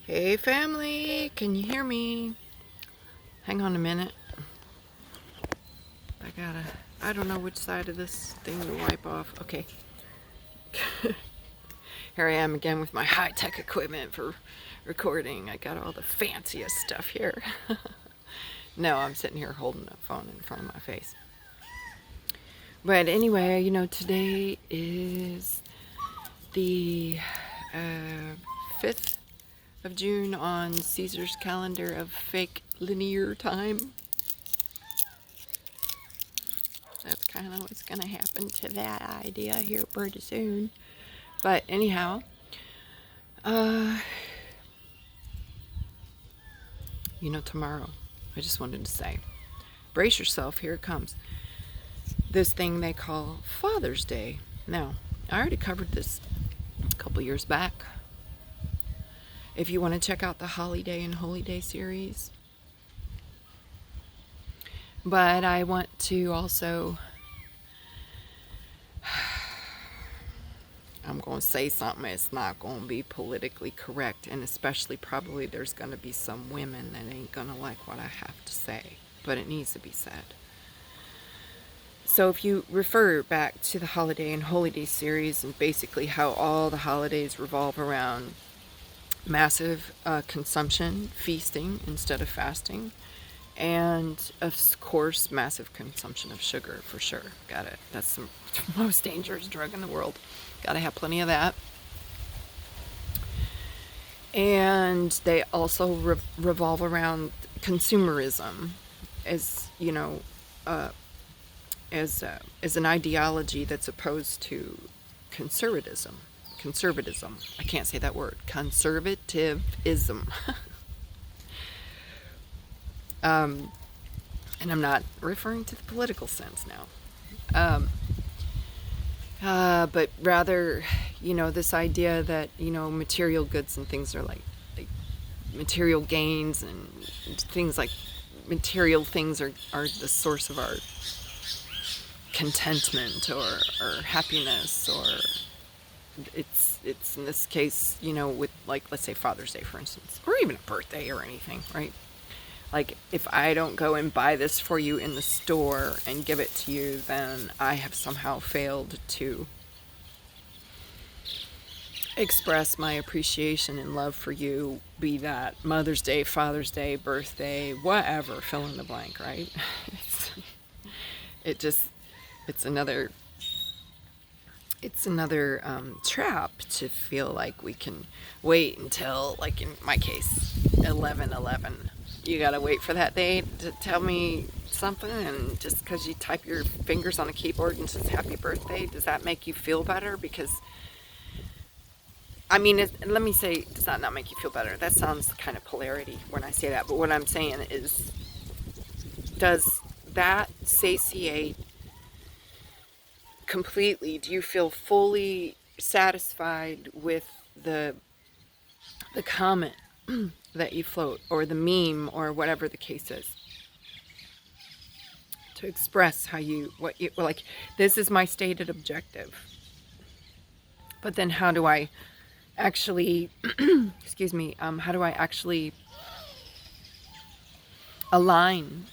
Hey family, can you hear me? Hang on a minute. I don't know which side of this thing to wipe off. Okay. Here I am again with my high-tech equipment for recording. I got all the fanciest stuff here. No, I'm sitting here holding a phone in front of my face. But anyway, today is the 5th of June on Caesar's calendar of fake linear time. That's kind of what's going to happen to that idea here pretty soon. But anyhow, tomorrow, I just wanted to say, brace yourself, here it comes. This thing they call Father's Day. Now, I already covered this a couple years back. If you want to check out the Holiday and Holy Day series. But I want to also, I'm going to say something that's not going to be politically correct, and especially probably there's going to be some women that ain't going to like what I have to say, but it needs to be said. So if you refer back to the Holiday and Holy Day series and basically how all the holidays revolve around massive consumption, feasting instead of fasting, and of course massive consumption of sugar, for sure. Got it. That's the most dangerous drug in the world. Got to have plenty of that. And they also revolve around consumerism as as an ideology that's opposed to conservatism. I can't say that word. Conservatism. And I'm not referring to the political sense now. But rather, this idea that, material goods and things are like material gains, and things like material things are the source of our contentment or happiness, or it's in this case, with, like, let's say Father's Day, for instance, or even a birthday or anything, right? Like, if I don't go and buy this for you in the store and give it to you, then I have somehow failed to express my appreciation and love for you, be that Mother's Day, Father's Day, birthday, whatever, fill in the blank, right? It's another trap to feel like we can wait until, like in my case, 11/11. You gotta wait for that day to tell me something, and just because you type your fingers on a keyboard and says happy birthday, does that make you feel better? Because, let me say, does that not make you feel better? That sounds kind of polarity when I say that, but what I'm saying is, does that satiate completely? Do you feel fully satisfied with the comment that you float, or the meme, or whatever the case is, to express what you like? This is my stated objective, but then how do I actually excuse me, how do I actually align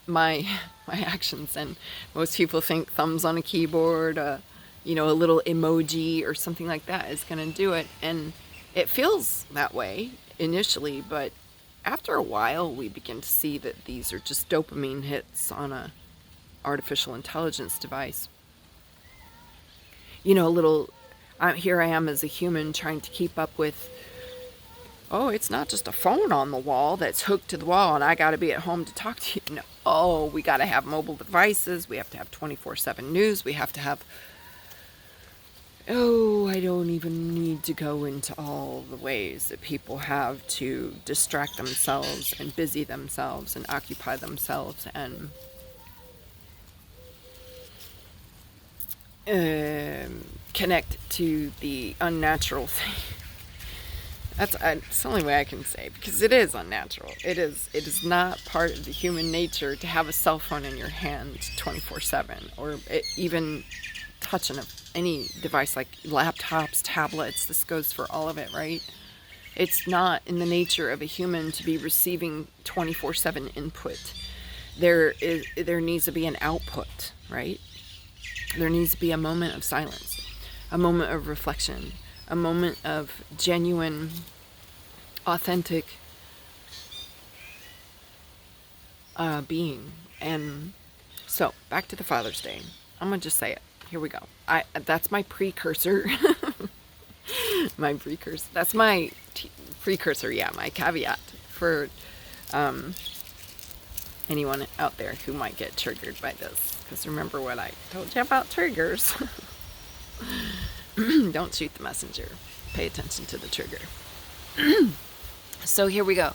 my actions? And most people think thumbs on a keyboard, a little emoji or something like that is going to do it, and it feels that way initially, but after a while we begin to see that these are just dopamine hits on a artificial intelligence device. Here I am as a human trying to keep up with, oh, it's not just a phone on the wall that's hooked to the wall and I got to be at home to talk to you. No, oh, we got to have mobile devices. We have to have 24/7 news. We have to have, oh, I don't even need to go into all the ways that people have to distract themselves and busy themselves and occupy themselves and connect to the unnatural thing. That's the only way I can say, because it is unnatural. It is not part of the human nature to have a cell phone in your hand 24/7, or even touching any device like laptops, tablets. This goes for all of it, right? It's not in the nature of a human to be receiving 24/7 input. There needs to be an output, right? There needs to be a moment of silence, a moment of reflection, a moment of genuine, authentic being. And so, back to the Father's Day. I'm gonna just say it. Here we go. That's my precursor. That's my precursor. Yeah, my caveat for anyone out there who might get triggered by this. Because remember what I told you about triggers. Don't shoot the messenger. Pay attention to the trigger. So here we go.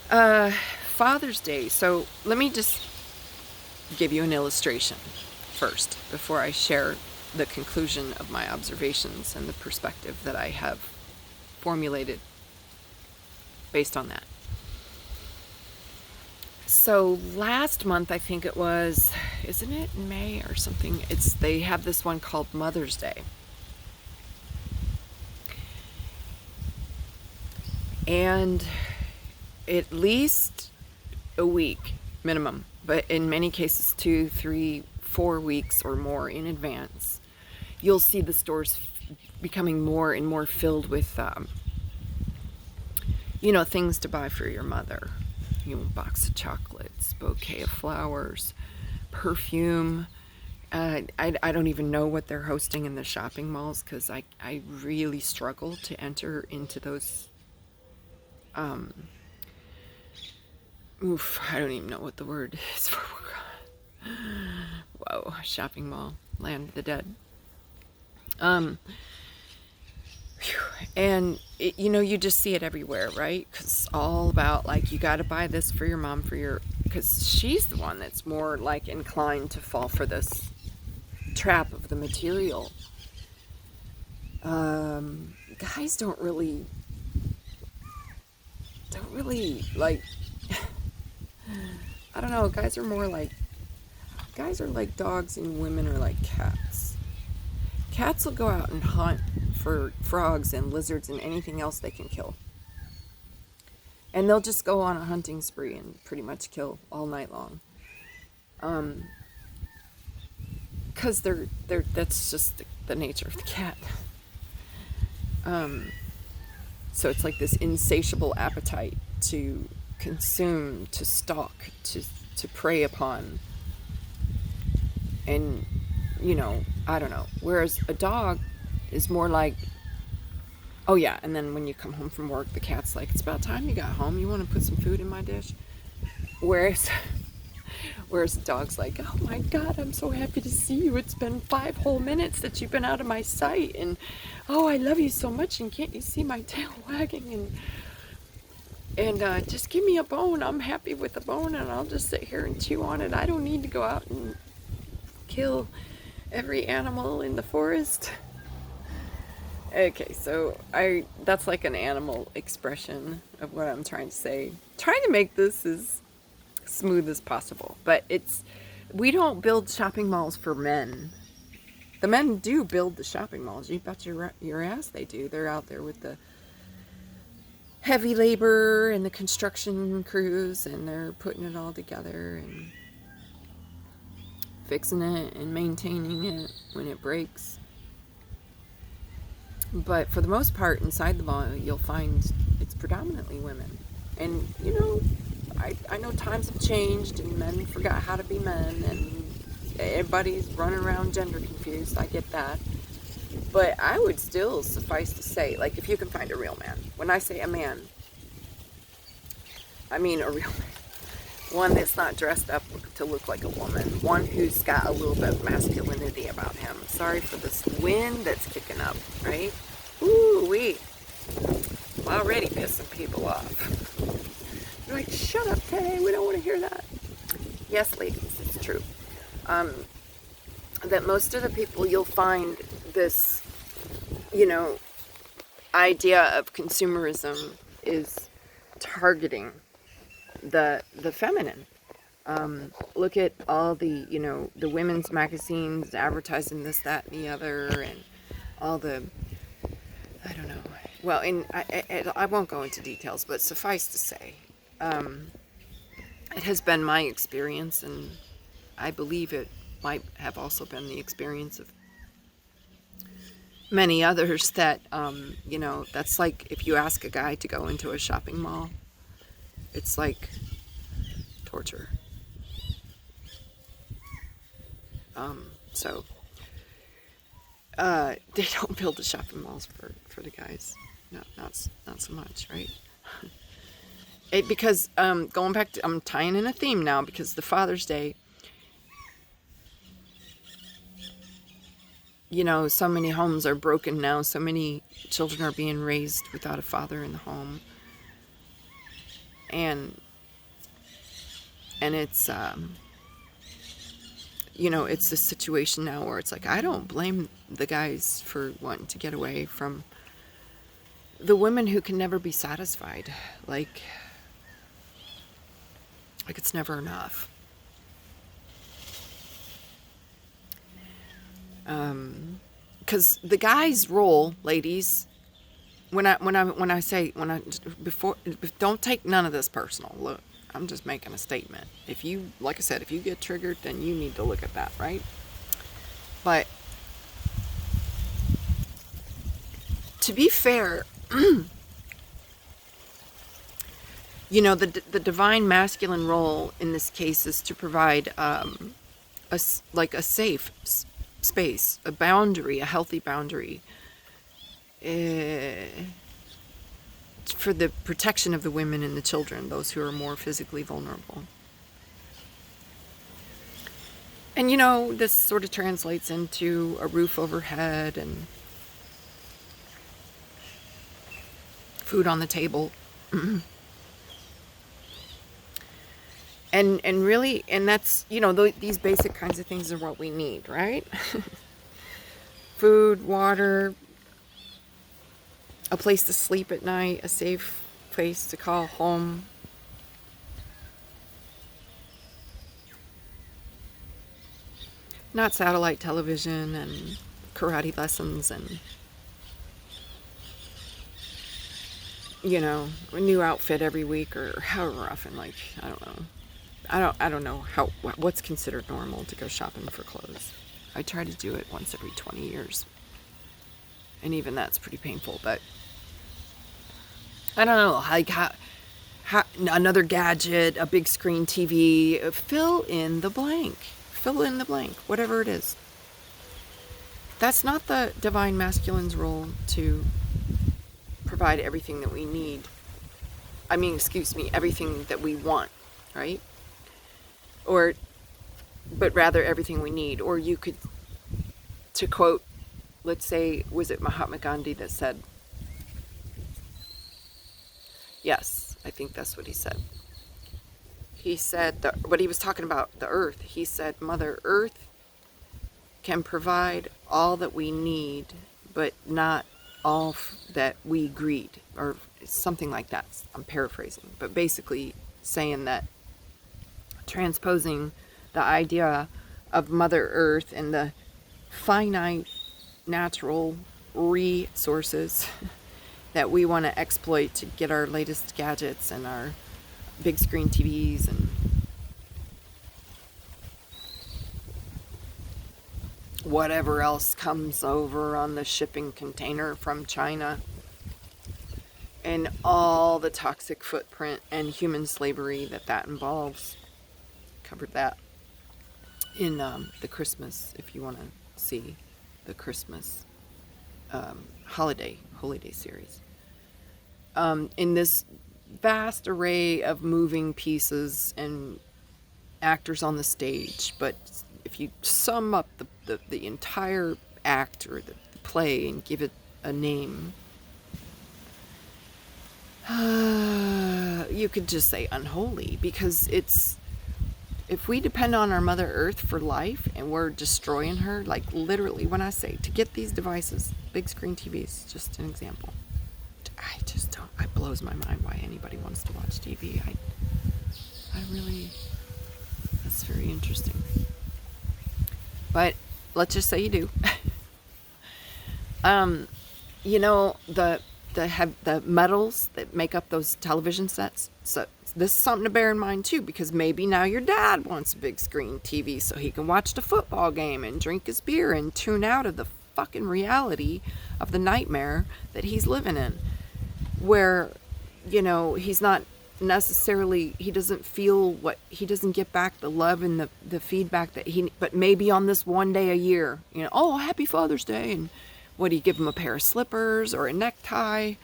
Father's Day. So let me just give you an illustration first before I share the conclusion of my observations and the perspective that I have formulated based on that. So last month, I think it was, isn't it May or something? They have this one called Mother's Day. And at least a week minimum, but in many cases 2, 3, 4 weeks or more in advance, you'll see the stores becoming more and more filled with, things to buy for your mother. A box of chocolates, bouquet of flowers, perfume. I don't even know what they're hosting in the shopping malls because I really struggle to enter into those. I don't even know what the word is for. Whoa, shopping mall, land of the dead. And you just see it everywhere, right? Because it's all about like, you got to buy this for your mom, because she's the one that's more like inclined to fall for this trap of the material. Guys don't really like, I don't know, guys are like dogs and women are like cats. Cats will go out and hunt for frogs and lizards and anything else they can kill. And they'll just go on a hunting spree and pretty much kill all night long. Because that's just the nature of the cat. So it's like this insatiable appetite to consume, to stalk, to prey upon. And, I don't know. Whereas a dog is more like, oh yeah, and then when you come home from work, the cat's like, it's about time you got home. You want to put some food in my dish? Whereas the dog's like, oh my God, I'm so happy to see you. It's been 5 whole minutes that you've been out of my sight. And, oh, I love you so much. And can't you see my tail wagging? And just give me a bone. I'm happy with a bone, and I'll just sit here and chew on it. I don't need to go out and kill every animal in the forest. Okay, so that's like an animal expression of what I'm trying to say. Trying to make this as smooth as possible. But we don't build shopping malls for men. The men do build the shopping malls. You bet your ass they do. They're out there with the heavy labor and the construction crews, and they're putting it all together and fixing it and maintaining it when it breaks. But for the most part, inside the mall, you'll find it's predominantly women. And, I know times have changed and men forgot how to be men and everybody's running around gender confused. I get that. But I would still suffice to say, like, if you can find a real man. When I say a man, I mean a real man. One that's not dressed up to look like a woman. One who's got a little bit of masculinity about him. Sorry for this wind that's kicking up, right? Ooh-wee. I'm already pissing people off. They're like, shut up, Tay. We don't want to hear that. Yes, ladies, it's true. That most of the people you'll find this, idea of consumerism is targeting the feminine. Look at all the, the women's magazines advertising this, that, and the other, and all the, I don't know, Well, and I won't go into details, but suffice to say, it has been my experience, and I believe it might have also been the experience of many others, that, that's like if you ask a guy to go into a shopping mall, it's like torture. So, they don't build the shopping malls for the guys. No, not so much, right? Because going back to, I'm tying in a theme now, because the Father's Day, so many homes are broken now. So many children are being raised without a father in the home, and it's it's a situation now where it's like, I don't blame the guys for wanting to get away from the women who can never be satisfied. Like it's never enough. Because the guy's role, ladies, before, don't take none of this personal. Look, I'm just making a statement. If you, like I said, if you get triggered, then you need to look at that, right? But to be fair, the divine masculine role in this case is to provide a safe space, a boundary, a healthy boundary, for the protection of the women and the children, those who are more physically vulnerable. And this sort of translates into a roof overhead and food on the table. And really, and that's, these basic kinds of things are what we need, right? Food, water, a place to sleep at night, a safe place to call home. Not satellite television and karate lessons and, a new outfit every week, or however often. Like, I don't know. I don't know what's considered normal to go shopping for clothes. I try to do it once every 20 years. And even that's pretty painful, but I don't know, like how another gadget, a big screen TV, fill in the blank, whatever it is. That's not the divine masculine's role to provide everything that we need. Everything that we want, right? But rather everything we need. Or you could, to quote, let's say, was it Mahatma Gandhi that said, yes, I think that's what he said. He said, but he was talking about the earth. He said, Mother Earth can provide all that we need, but not all that we greed, or something like that. I'm paraphrasing, but basically saying that, transposing the idea of Mother Earth and the finite natural resources that we want to exploit to get our latest gadgets and our big screen TVs and whatever else comes over on the shipping container from China, and all the toxic footprint and human slavery that involves. Covered that in the Christmas, if you want to see the Christmas holiday series. In this vast array of moving pieces and actors on the stage, but if you sum up the entire act or the play and give it a name, you could just say unholy, because if we depend on our Mother Earth for life and we're destroying her, like literally, when I say to get these devices, big screen TVs, just an example, I just don't, it blows my mind why anybody wants to watch TV. I really, that's very interesting. But let's just say you do. the metals that make up those television sets. So this is something to bear in mind too, because maybe now your dad wants a big screen TV so he can watch the football game and drink his beer and tune out of the fucking reality of the nightmare that he's living in, where, you know, he's not necessarily, he doesn't feel what, he doesn't get back the love and the feedback that he, but maybe on this one day a year, you know, oh, happy Father's Day, and what do you give him, a pair of slippers or a necktie?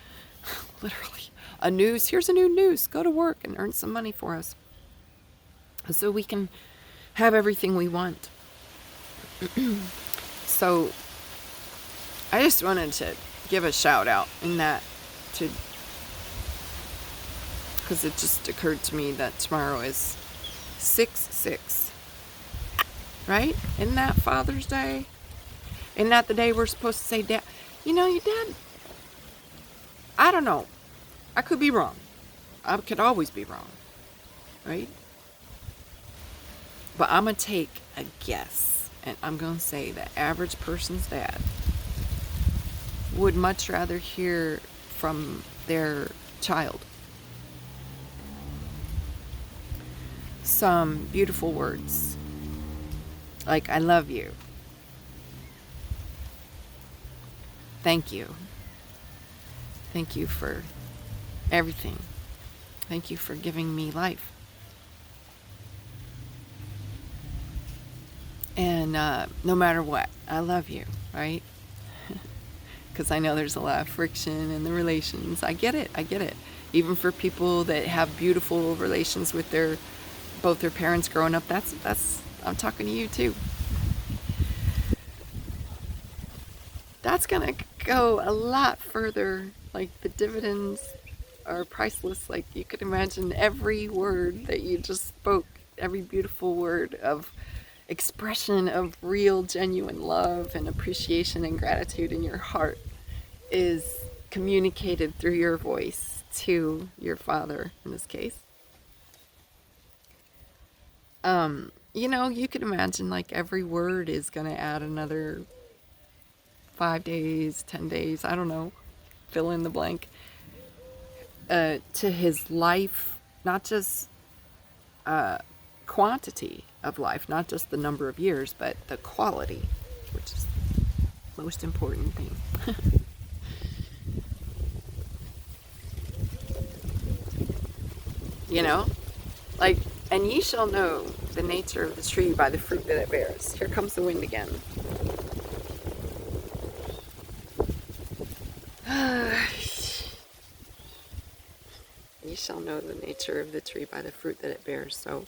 Literally a noose. Here's a new noose. Go to work and earn some money for us so we can have everything we want. So I just wanted to give a shout out in that, to, because it just occurred to me that tomorrow is 6/6, right? Isn't that Father's Day? Isn't that the day we're supposed to say, Dad, you know, your dad, I don't know. I could be wrong. I could always be wrong, right? But I'm going to take a guess, and I'm going to say the average person's dad would much rather hear from their child some beautiful words like, I love you. Thank you. Thank you for everything. Thank you for giving me life. And no matter what, I love you, right? Because I know there's a lot of friction in the relations. I get it. Even for people that have beautiful relations with both their parents growing up, that's I'm talking to you too. That's gonna go a lot further. Like, the dividends are priceless. Like, you could imagine every word that you just spoke, every beautiful word of expression of real, genuine love and appreciation and gratitude in your heart is communicated through your voice to your father, in this case. You know, you could imagine, like, every word is gonna add another 5 days, 10 days, I don't know, fill in the blank, to his life, not just quantity of life, not just the number of years, but the quality, which is the most important thing. You know, like, and ye shall know the nature of the tree by the fruit that it bears. Here comes the wind again. You shall know the nature of the tree by the fruit that it bears. So,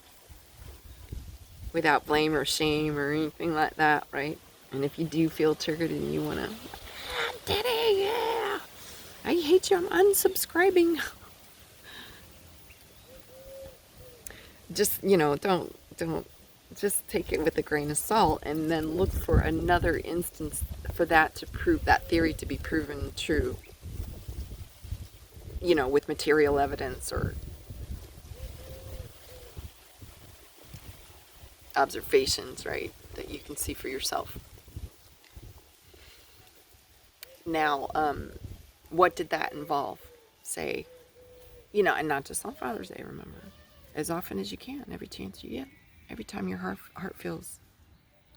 without blame or shame or anything like that, right? And if you do feel triggered and you want to, Daddy, yeah, I hate you, I'm unsubscribing. Just, you know, don't, just take it with a grain of salt, and then look for another instance for that to prove, that theory to be proven true. You know, with material evidence or observations, right, that you can see for yourself. Now, what did that involve? Say, you know, and not just on Father's Day, remember, as often as you can, every chance you get, every time your heart feels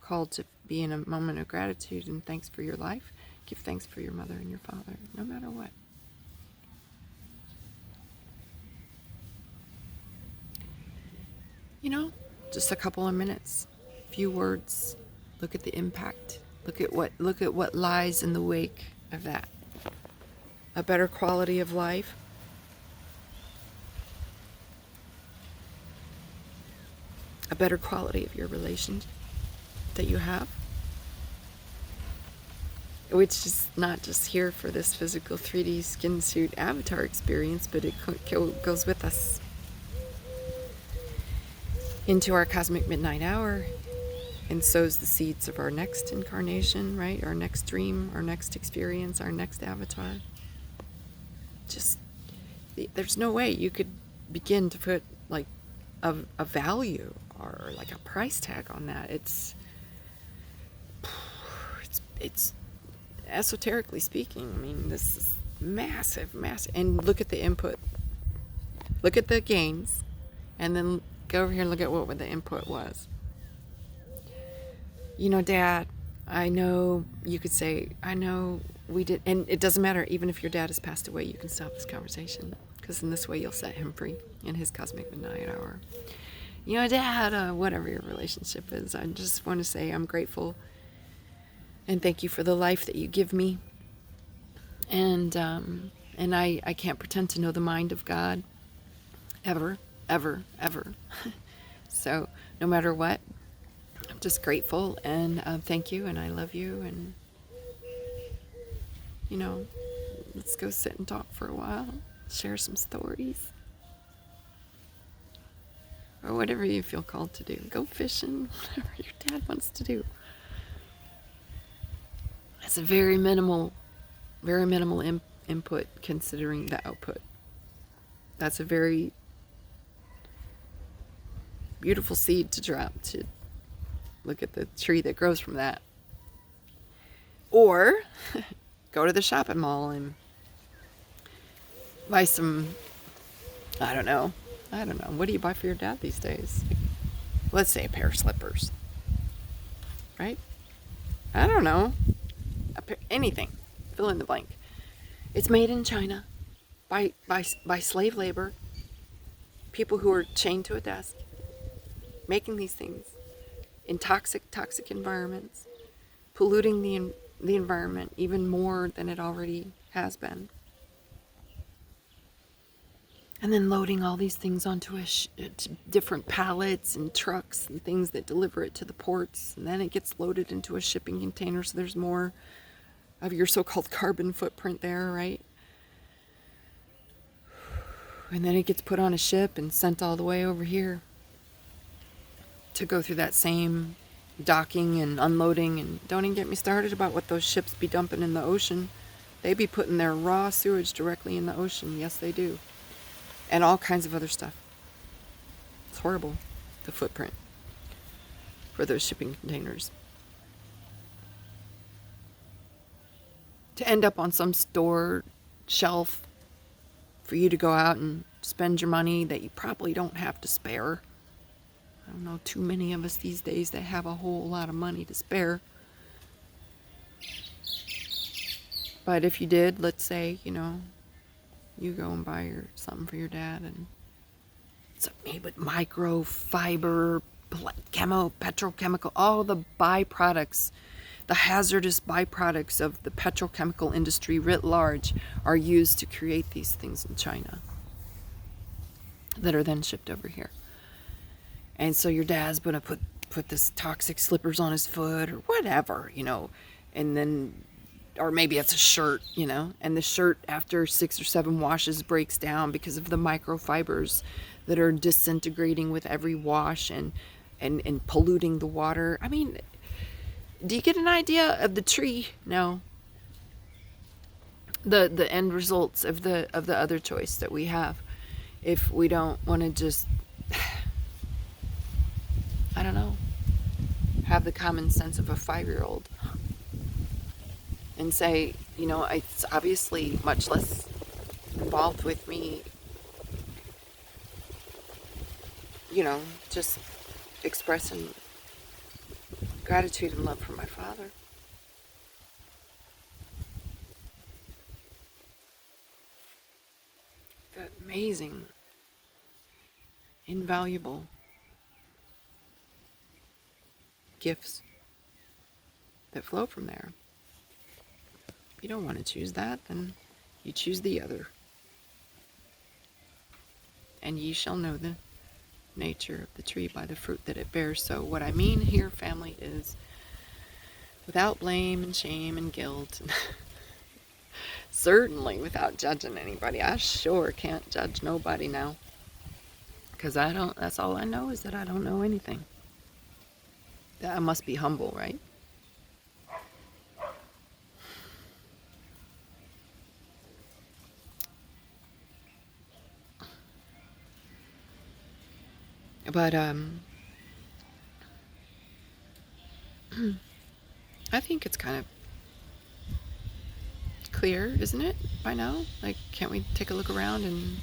called to be in a moment of gratitude and thanks for your life, give thanks for your mother and your father, no matter what. You know, just a couple of minutes, few words, look at the impact, look at what lies in the wake of that. A better quality of life, a better quality of your relationship that you have, which is not just here for this physical 3D skin suit avatar experience, but it goes with us into our cosmic midnight hour and sows the seeds of our next incarnation, right? Our next dream, our next experience, our next avatar. Just, there's no way you could begin to put like a value or like a price tag on that. It's esoterically speaking, I mean, this is Massive, massive. And look at the input. Look at the gains. And then go over here and look at what the input was. Dad, I know you could say, I know we did. And it doesn't matter. Even if your dad has passed away, you can stop this conversation. Because in this way, you'll set him free in his cosmic midnight hour. Dad, whatever your relationship is, I just want to say I'm grateful and thank you for the life that you give me. And I can't pretend to know the mind of God ever, ever, ever. So no matter what, I'm just grateful and thank you, and I love you, and let's go sit and talk for a while, share some stories, or whatever you feel called to do. Go fishing, whatever your dad wants to do. It's a very minimal input considering the output. That's a very beautiful seed to drop, to look at the tree that grows from that. Or go to the shopping mall and buy some, I don't know. What do you buy for your dad these days? Let's say a pair of slippers. Right? I don't know. Anything. Fill in the blank. It's made in China by slave labor. People who are chained to a desk making these things in toxic environments, polluting the environment even more than it already has been. And then loading all these things onto different pallets and trucks and things that deliver it to the ports. And then it gets loaded into a shipping container, so there's more of your so-called carbon footprint there, right? And then it gets put on a ship and sent all the way over here to go through that same docking and unloading. And don't even get me started about what those ships be dumping in the ocean. They be putting their raw sewage directly in the ocean. Yes, they do. And all kinds of other stuff. It's horrible, the footprint for those shipping containers. To end up on some store shelf for you to go out and spend your money that you probably don't have to spare. I don't know too many of us these days that have a whole lot of money to spare. But if you did, let's say, you go and buy something for your dad, and it's made with microfiber, petrochemical, all the byproducts, the hazardous byproducts of the petrochemical industry writ large are used to create these things in China that are then shipped over here. And so your dad's gonna put this toxic slippers on his foot or whatever, and then, or maybe it's a shirt, and the shirt after 6 or 7 washes breaks down because of the microfibers that are disintegrating with every wash and polluting the water. I mean, do you get an idea of the tree now? The end results of the other choice that we have, if we don't want to just, I don't know, have the common sense of a 5-year-old and say, it's obviously much less involved with me, just expressing gratitude and love for my father. The amazing, invaluable gifts that flow from there. If you don't want to choose that, then you choose the other. And ye shall know the nature of the tree by the fruit that it bears. So what I mean here, family, is without blame and shame and guilt, and certainly without judging anybody. I sure can't judge nobody now, because that's all I know, is that I don't know anything. That I must be humble, right? But I think it's kind of clear, isn't it, by now? Like, can't we take a look around and...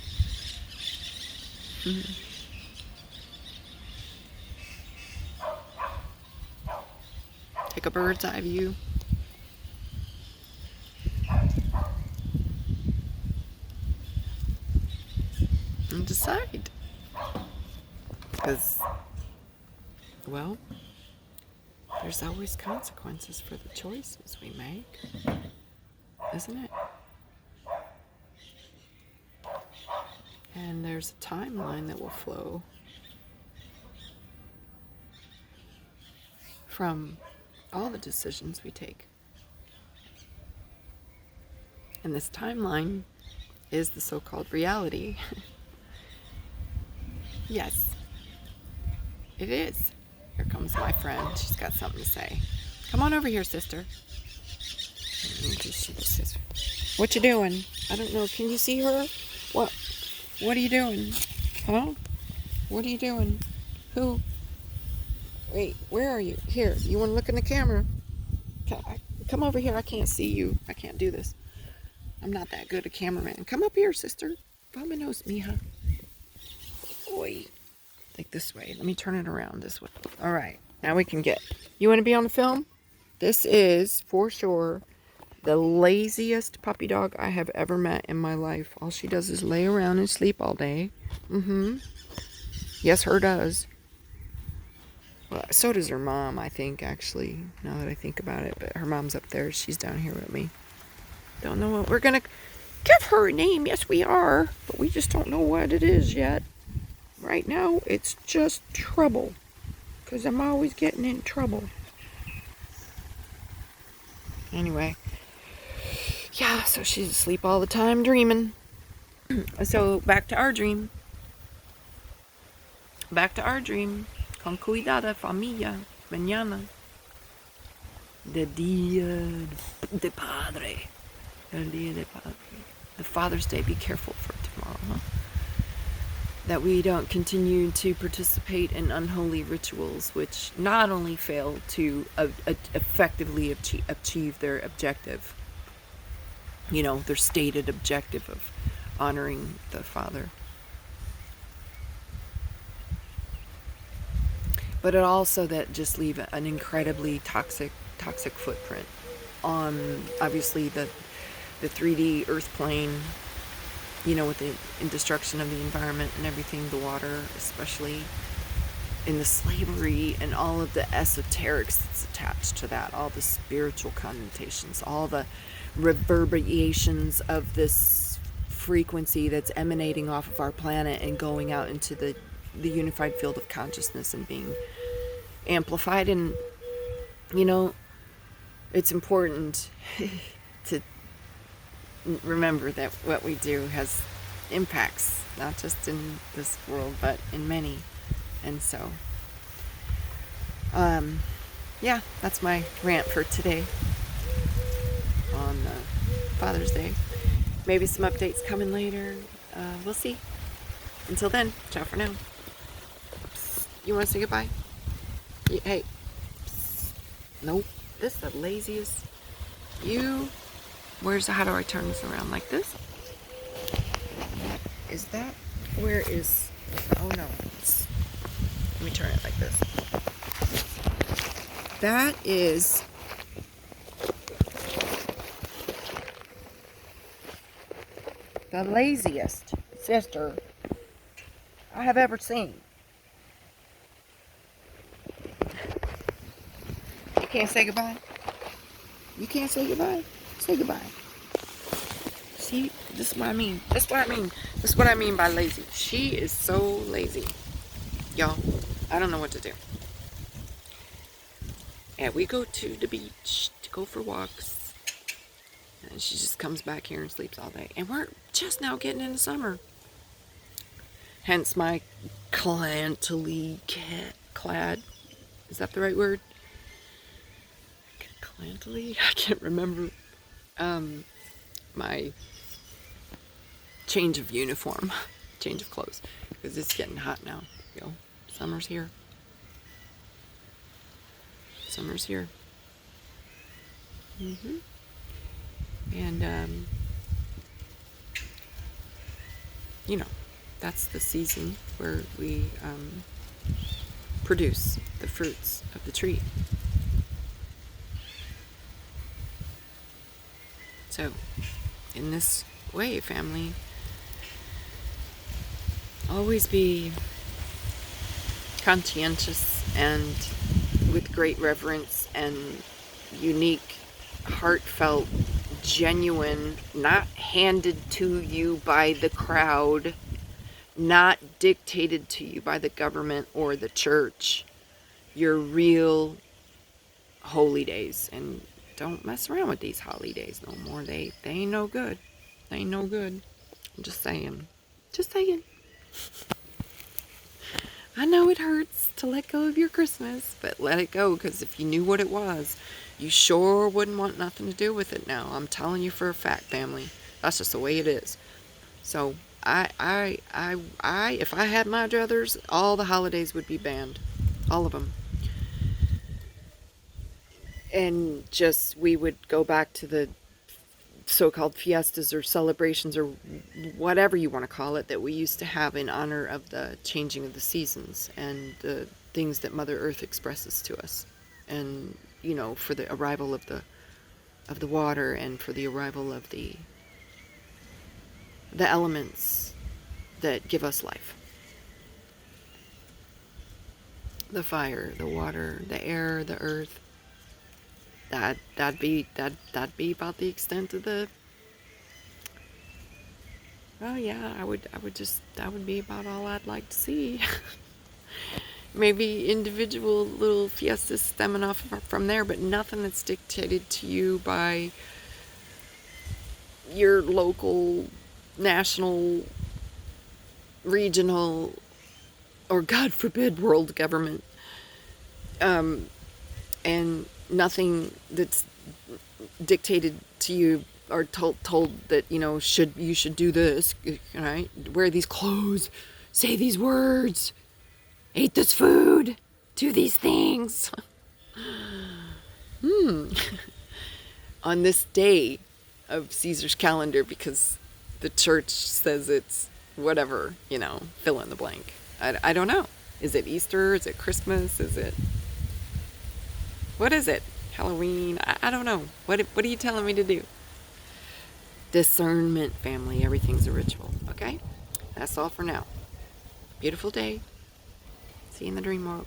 take a bird's eye view? And decide. Because, well, there's always consequences for the choices we make, isn't it? And there's a timeline that will flow from all the decisions we take. And this timeline is the so-called reality. Yes, it is. Here comes my friend. She's got something to say. Come on over here, sister. What you doing? I don't know. Can you see her? What are you doing? Huh? What are you doing? Who? Wait, where are you? Here, you want to look in the camera? Come over here. I can't see you. I can't do this. I'm not that good a cameraman. Come up here, sister. Vámonos, mija. Oi. Like this way. Let me turn it around this way. All right. Now we can get... You want to be on the film? This is, for sure, the laziest puppy dog I have ever met in my life. All she does is lay around and sleep all day. Yes, her does. Well, so does her mom, I think, actually, now that I think about it. But her mom's up there. She's down here with me. Don't know what we're going to give her a name. Yes, we are. But we just don't know what it is yet. Right now, it's just trouble. Because I'm always getting in trouble. Anyway. Yeah, so she's asleep all the time, dreaming. So, back to our dream. Back to our dream. Con cuidado, familia. Mañana. The Día de Padre. El Día de Padre. The Father's Day. Be careful for tomorrow, huh? That we don't continue to participate in unholy rituals which not only fail to effectively achieve their objective, their stated objective of honoring the Father, but it also that just leave an incredibly toxic footprint on, obviously, the 3D earth plane, with the destruction of the environment and everything, the water especially, in the slavery and all of the esoterics that's attached to that, all the spiritual connotations, all the reverberations of this frequency that's emanating off of our planet and going out into the unified field of consciousness and being amplified. And it's important to remember that what we do has impacts, not just in this world, but in many. And so, yeah, that's my rant for today on Father's Day. Maybe some updates coming later. We'll see. Until then, ciao for now. You want to say goodbye? Hey. Nope. This is the laziest. How do I turn this around? Like this? Is that, where is, oh no. Let me turn it like this. That is the laziest sister I have ever seen. You can't say goodbye? You can't say goodbye? Say goodbye. See, this is what I mean. This is what I mean by lazy. She is so lazy. Y'all, I don't know what to do. And we go to the beach to go for walks. And she just comes back here and sleeps all day. And we're just now getting into summer. Hence my clantily clad. Is that the right word? Clantily? I can't remember. My change of uniform. Change of clothes. Because it's getting hot now. Summer's here. Summer's here. And, you know, that's the season where we produce the fruits of the tree. So, in this way, family, always be conscientious and with great reverence and unique, heartfelt, genuine, not handed to you by the crowd, not dictated to you by the government or the church, your real holy days. And don't mess around with these holidays no more. They ain't no good. They ain't no good. I'm just saying. Just saying. I know it hurts to let go of your Christmas, but let it go, because if you knew what it was, you sure wouldn't want nothing to do with it now. I'm telling you for a fact, family. That's just the way it is. So, if I had my druthers, all the holidays would be banned. All of them. And just, we would go back to the so-called fiestas or celebrations or whatever you want to call it that we used to have in honor of the changing of the seasons and the things that Mother Earth expresses to us, and you know, for the arrival of the water, and for the arrival of the elements that give us life, the fire, the water, the air, the earth. That'd be about the extent of the. Oh yeah, that would be about all I'd like to see. Maybe individual little fiestas stemming off from there, but nothing that's dictated to you by your local, national, regional, or God forbid, world government. And nothing that's dictated to you or told that, you know, you should do this, right? Wear these clothes, say these words, eat this food, do these things. On this day of Caesar's calendar, because the church says it's whatever, you know, fill in the blank. I don't know. Is it Easter? Is it Christmas? Is it... What is it? Halloween? I don't know. What are you telling me to do? Discernment, family. Everything's a ritual. Okay? That's all for now. Beautiful day. See you in the dream world.